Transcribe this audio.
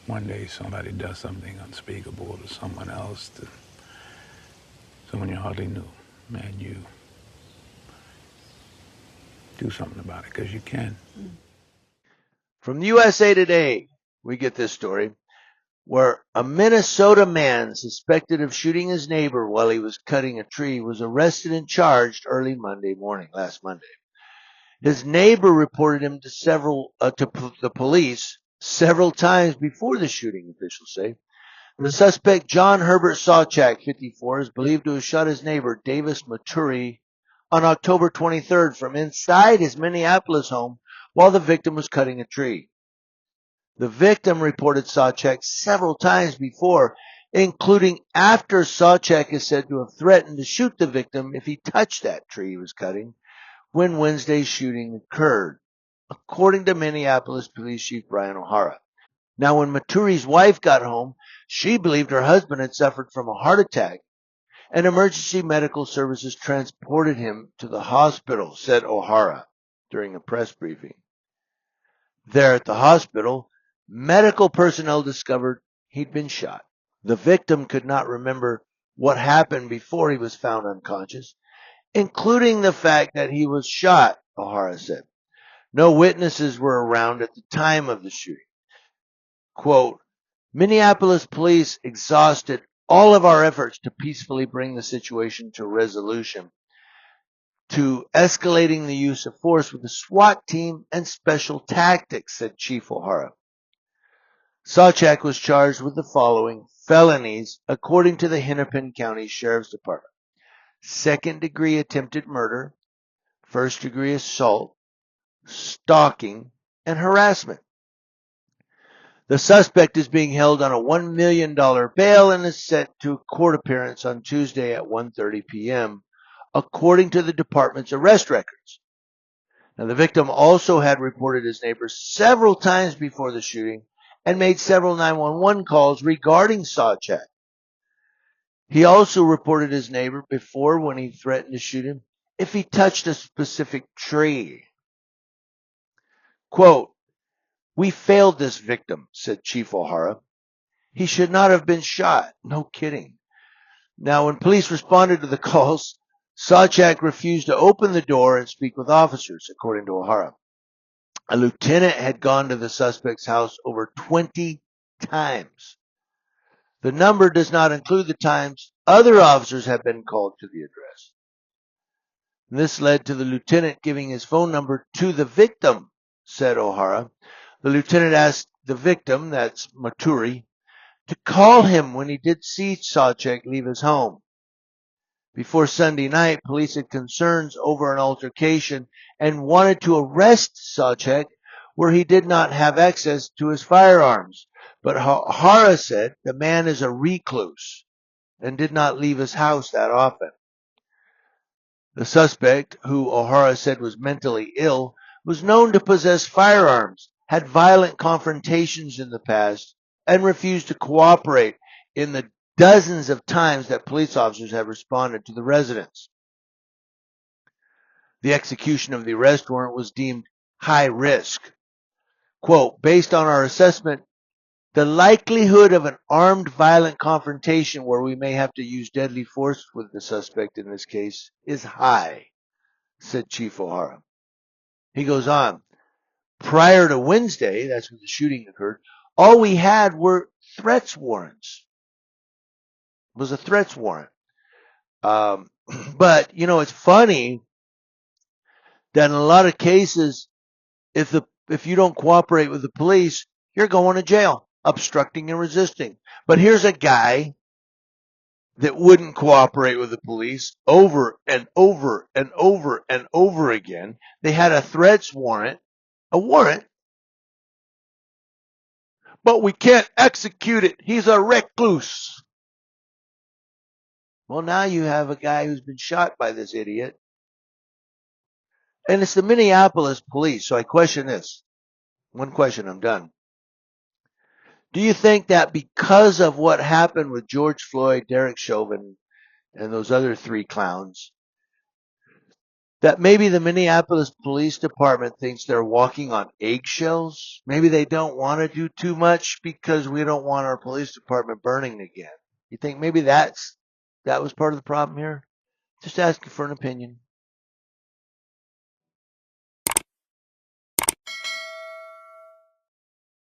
one day somebody does something unspeakable to someone else, to someone you hardly knew, and you do something about it because you can. From USA Today, we get this story where a Minnesota man suspected of shooting his neighbor while he was cutting a tree was arrested and charged early Monday morning, last Monday. His neighbor reported him to the police several times before the shooting, officials say. The suspect, John Herbert Sawchak, 54, is believed to have shot his neighbor, Davis Maturi, on October 23rd from inside his Minneapolis home while the victim was cutting a tree. The victim reported Sawchak several times before, including after Sawchak is said to have threatened to shoot the victim if he touched that tree he was cutting when Wednesday's shooting occurred, according to Minneapolis Police Chief Brian O'Hara. Now, when Maturi's wife got home, she believed her husband had suffered from a heart attack, and emergency medical services transported him to the hospital, said O'Hara during a press briefing. There at the hospital, medical personnel discovered he'd been shot. The victim could not remember what happened before he was found unconscious, including the fact that he was shot, O'Hara said. No witnesses were around at the time of the shooting. Quote, Minneapolis police exhausted all of our efforts to peacefully bring the situation to resolution, to escalating the use of force with the SWAT team and special tactics, said Chief O'Hara. Sawchak was charged with the following felonies according to the Hennepin County Sheriff's Department: second-degree attempted murder, first-degree assault, stalking, and harassment. The suspect is being held on a $1 million bail and is set to a court appearance on Tuesday at 1:30 p.m., according to the department's arrest records. Now, the victim also had reported his neighbor several times before the shooting and made several 911 calls regarding Sawchak. He also reported his neighbor before when he threatened to shoot him if he touched a specific tree. Quote, we failed this victim, said Chief O'Hara. He should not have been shot. No kidding. Now, when police responded to the calls, Sawchak refused to open the door and speak with officers, according to O'Hara. A lieutenant had gone to the suspect's house over 20 times. The number does not include the times other officers have been called to the address. This led to the lieutenant giving his phone number to the victim, said O'Hara. The lieutenant asked the victim, that's Maturi, to call him when he did see Sawchak leave his home. Before Sunday night, police had concerns over an altercation and wanted to arrest Sawchak where he did not have access to his firearms. But O'Hara said the man is a recluse and did not leave his house that often. The suspect, who O'Hara said was mentally ill, was known to possess firearms, had violent confrontations in the past, and refused to cooperate in the dozens of times that police officers have responded to the residence. The execution of the arrest warrant was deemed high risk. Quote, based on our assessment, the likelihood of an armed violent confrontation where we may have to use deadly force with the suspect in this case is high, said Chief O'Hara. He goes on, prior to Wednesday, that's when the shooting occurred, all we had were threats warrants. It was a threats warrant. But, it's funny that in a lot of cases, if you don't cooperate with the police, you're going to jail, obstructing and resisting. But here's a guy that wouldn't cooperate with the police over and over and over and over again. They had a threats warrant, but we can't execute it. He's a recluse. Well, now you have a guy who's been shot by this idiot. And it's the Minneapolis police. So I question this. One question, I'm done. Do you think that because of what happened with George Floyd, Derek Chauvin, and those other three clowns, that maybe the Minneapolis Police Department thinks they're walking on eggshells. Maybe they don't want to do too much because we don't want our police department burning again. You think maybe that was part of the problem here? Just asking for an opinion.